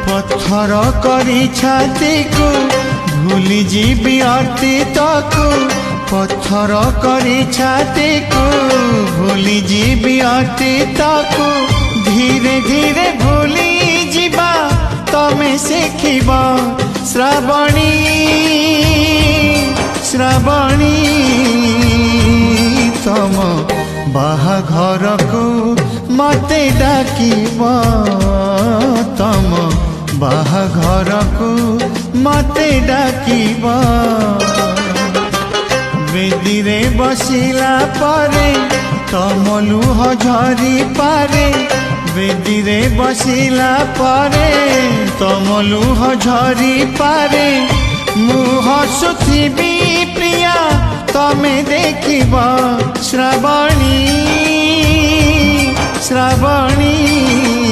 पत्थर करी छाती को भूली जीवी अतीत को पत्थर करी छाती को भूली जीवी अतीत को धीरे धीरे भूली जीवा तमे शिखिबा श्रावणी श्रावणी तम बाहाघर को मते डाकिबा तम बाहाघर को मते डाकिबा वेदी रे बसिला पारे तम लुह झरी पारे वेदी रे बसिला पारे तम लुह झरी पारे मुह सुथिबी प्रिया तमे देखिबा श्रावणी श्रावणी।